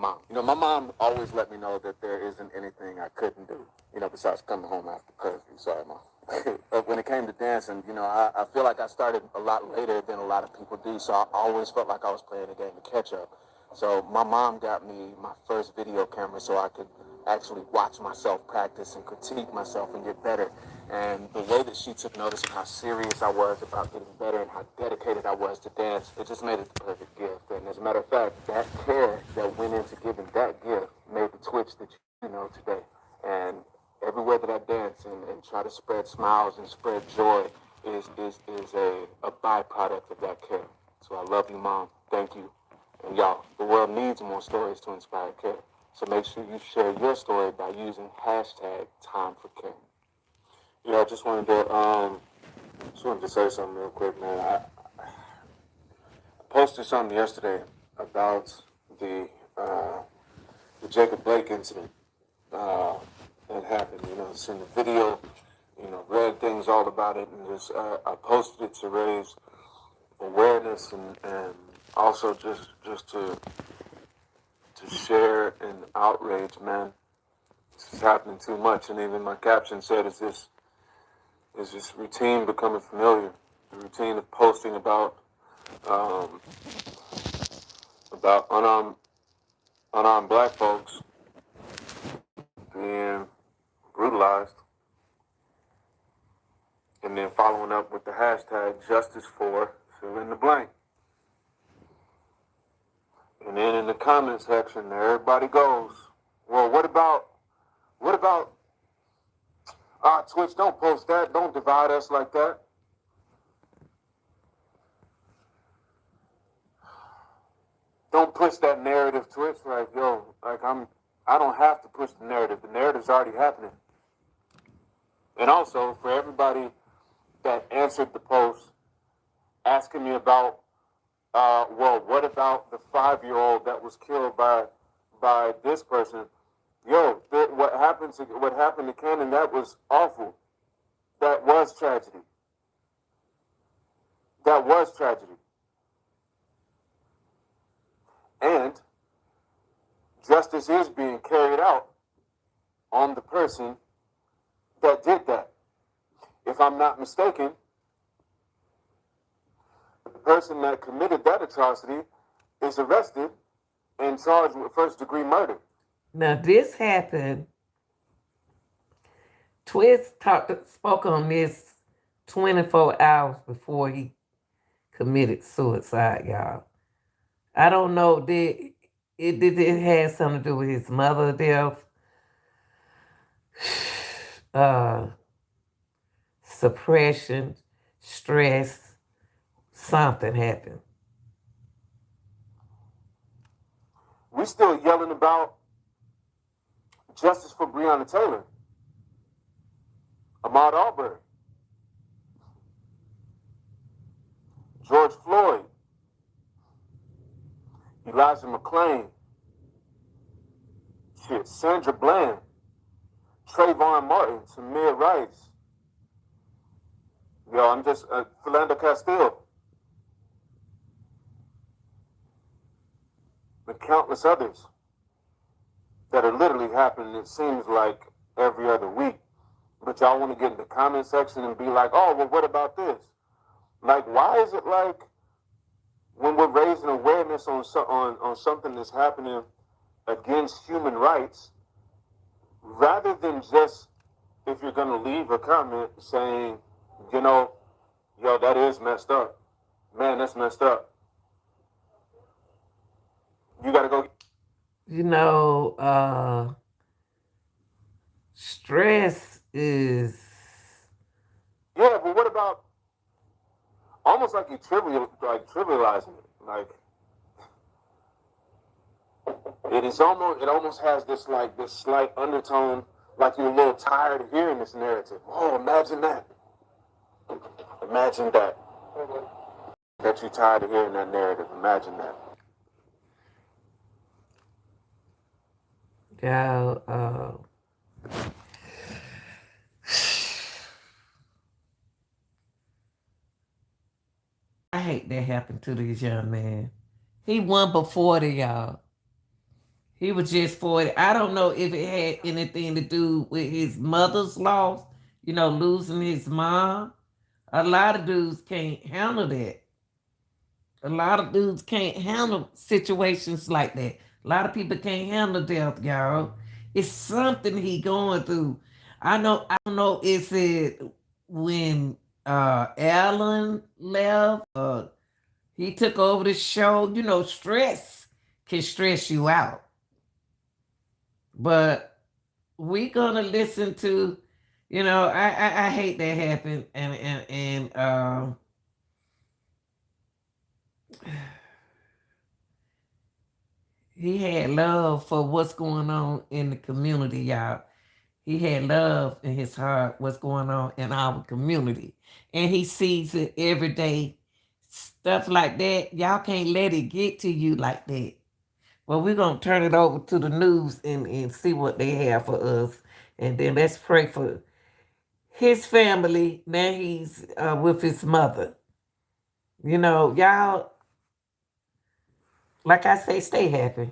mom. My mom always let me know that there isn't anything I couldn't do, besides coming home after curfew. Sorry, mom. But when it came to dancing, I feel like I started a lot later than a lot of people do, so I always felt like I was playing a game of catch up. So my mom got me my first video camera so I could actually watch myself practice and critique myself and get better. And the way that she took notice of how serious I was about getting better and how dedicated I was to dance, it just made it the perfect gift. And as a matter of fact, that care that went into giving that gift made the Twitch that you know today. And everywhere that I dance and try to spread smiles and spread joy is a byproduct of that care. So I love you, Mom. Thank you. And y'all, the world needs more stories to inspire care. So make sure you share your story by using hashtag Time for Care. I just wanted to say something real quick, man. I posted something yesterday about the Jacob Blake incident that happened. Seen the video, read things all about it, and just I posted it to raise awareness and also just to share an outrage, man. This is happening too much, and even my caption said, "Is this routine becoming familiar? The routine of posting about unarmed black folks being brutalized, and then following up with the hashtag justice for fill in the blank." And then in the comment section, everybody goes, "Well, what about Twitch, don't post that, don't divide us like that." Don't push that narrative, Twitch. Like, I don't have to push the narrative. The narrative's already happening. And also, for everybody that answered the post asking me about, what about the 5-year-old that was killed by this person? What happened to Cannon, that was awful. That was tragedy. That was tragedy. And justice is being carried out on the person that did that. If I'm not mistaken, the person that committed that atrocity is arrested and charged with first-degree murder. Now, this happened. Spoke on this 24 hours before he committed suicide, y'all. I don't know, did it have something to do with his mother death? Suppression, stress, something happened. We still yelling about justice for Breonna Taylor, Ahmaud Arbery, George Floyd, Elijah McClain, Sandra Bland, Trayvon Martin, Tamir Rice. I'm just Philando Castile, and countless others that are literally happening. It seems like every other week, but y'all want to get in the comment section and be like, "Oh, well, what about this?" Like, why is it like when we're raising awareness on something that's happening against human rights, rather than just, if you're going to leave a comment saying, that is messed up. Man, that's messed up. You got to go. Stress is... Yeah, but what about almost like you trivializing it? Like, it almost has this slight undertone, like you're a little tired of hearing this narrative. Oh, imagine that. Imagine that. That you're tired of hearing that narrative. Imagine that. I hate that happened to this young man. He won before y'all. He was just 40. I don't know if it had anything to do with his mother's loss, losing his mom. A lot of dudes can't handle that. A lot of dudes can't handle situations like that. A lot of people can't handle death, y'all. It's something he going through. I don't know if it when Alan left, he took over the show. Stress can stress you out. But we gonna listen to, I hate that happened, and he had love for what's going on in the community, y'all. He had love in his heart what's going on in our community, and he sees it every day. Stuff like that, y'all can't let it get to you like that. Well, we're gonna turn it over to the news and see what they have for us, and then let's pray for his family. Now he's with his mother. Y'all, like I say, stay happy,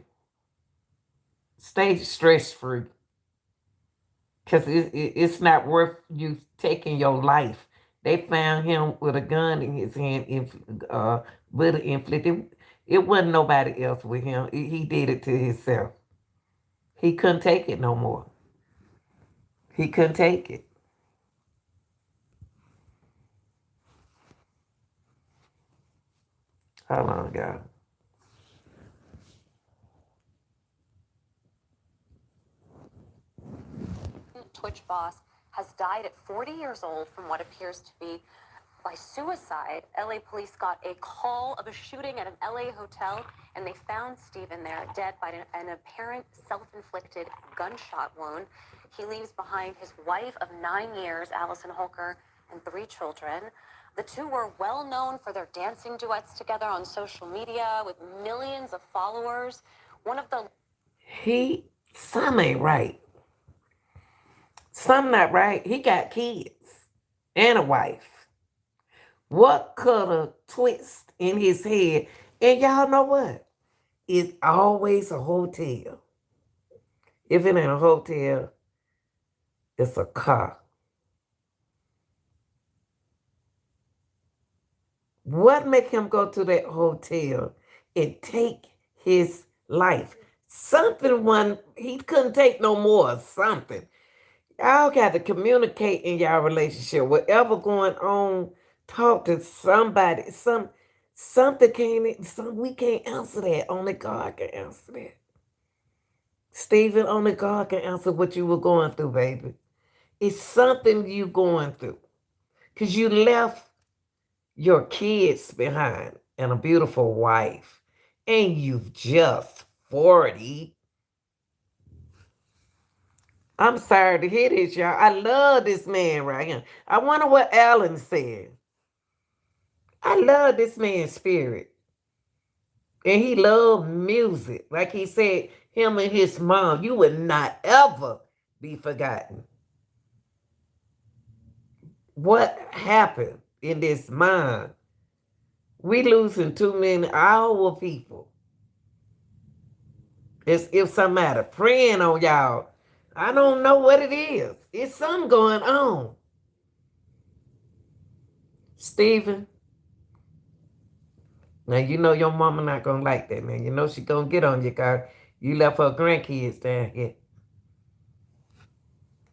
stay stress free, because it's not worth you taking your life. They found him with a gun in his hand, bullet inflicted. It wasn't nobody else with him. He did it to himself. He couldn't take it no more. He couldn't take it. Hold on, y'all. Twitch boss has died at 40 years old from what appears to be by suicide. LA police got a call of a shooting at an LA hotel, and they found Stephen there dead by an apparent self-inflicted gunshot wound. He leaves behind his wife of 9 years, Allison Holker, and 3 children. The two were well known for their dancing duets together on social media with millions of followers. One of the Some ain't right. Some not right. He got kids and a wife. What could a twist in his head? And y'all know what? It's always a hotel. If it ain't a hotel, it's a car. What make him go to that hotel and take his life? He couldn't take no more, something. Y'all got to communicate in y'all relationship. Whatever going on, talk to somebody. Something came in. We can't answer that. Only God can answer that. Stephen, only God can answer what you were going through, baby. It's something you going through. Because you left your kids behind and a beautiful wife. And you've just 40. I'm sorry to hear this, y'all. I love this man right here. I wonder what Alan said. I love this man's spirit. And he loved music. Like he said, him and his mom, you would not ever be forgotten. What happened in this mind? We losing too many our people. It's if somebody praying on y'all. I don't know what it is. It's something going on. Stephen, now you know your mama not gonna like that, man. You know she gonna get on you, cause you left her grandkids down here.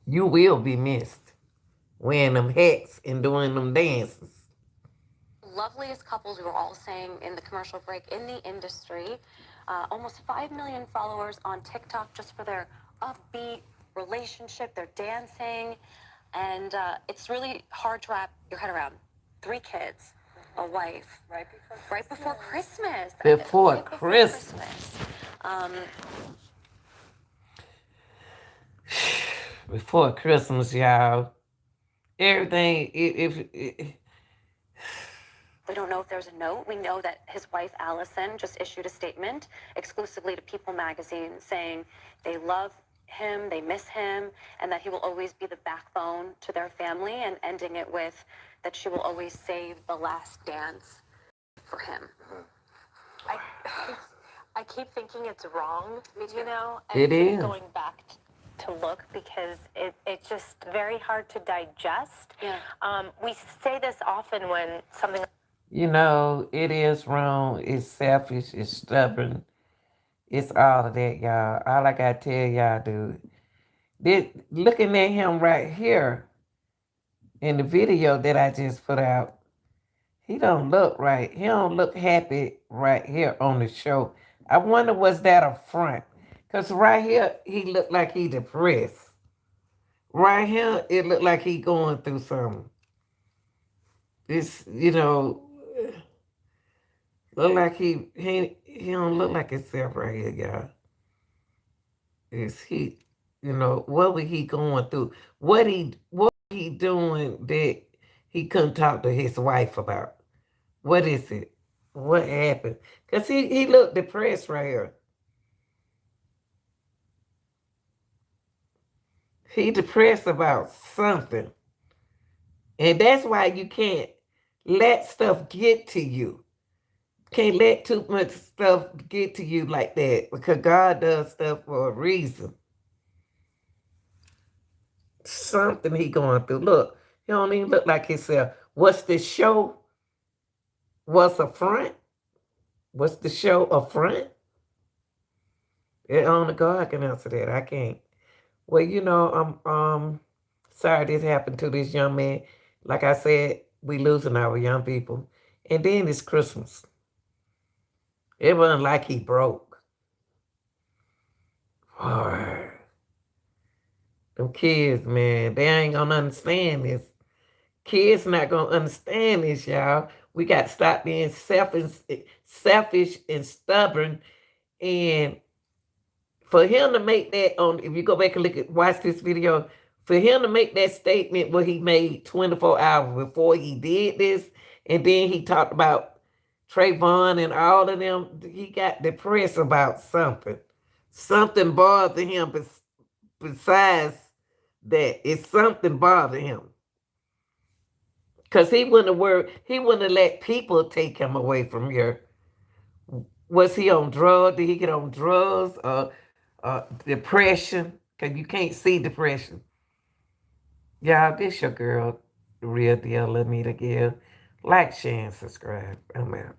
You will be missed wearing them hats and doing them dances. loveliest couples, we were all saying in the commercial break, in the industry. Almost 5 million followers on TikTok just for their upbeat relationship, their dancing. And it's really hard to wrap your head around. 3 kids, a wife. Right before Christmas. Before Right Christmas. Before Christmas, y'all. Everything, we don't know if there's a note. We know that his wife, Allison, just issued a statement exclusively to People magazine saying they love him, they miss him, and that he will always be the backbone to their family, and ending it with that she will always save the last dance for him. I keep thinking it's wrong, you know, It and keep is. going back to look because it's just very hard to digest. Yeah. We say this often when something. You know, it is wrong. It's selfish. It's stubborn. It's all of that, y'all. All I gotta tell y'all, dude. Looking at him right here in the video that I just put out, he don't look right. He don't look happy right here on the show. I wonder was that a front? Cause right here he looked like he depressed. Right here it looked like he going through something. It's look like he don't look like himself right here, y'all. Is he what was he going through? What he doing that he couldn't talk to his wife about? What is it? What happened? Because he looked depressed right here. He depressed about something. And that's why you can't let stuff get to you. Can't let too much stuff get to you like that because God does stuff for a reason. Something he going through. Look, he don't even look like himself. What's the show? What's a front? What's the show a front? Only God can answer that. I can't. Well, I'm sorry this happened to this young man. Like I said, we losing our young people. And then it's Christmas. It wasn't like he broke. Boy. Them kids, man, they ain't gonna understand this. Kids not gonna understand this, y'all. We got to stop being selfish and stubborn. And for him to make that if you go back and watch this video, for him to make that statement what he made 24 hours before he did this, and then he talked about Trayvon and all of them, he got depressed about something. Something bothered him besides that. It's something bothered him. Because he wouldn't have let people take him away from here. Was he on drugs? Did he get on drugs or depression? Because you can't see depression. Y'all, this your girl, The Real Deal, Lanita Gill. Like, share, and subscribe. I'm out.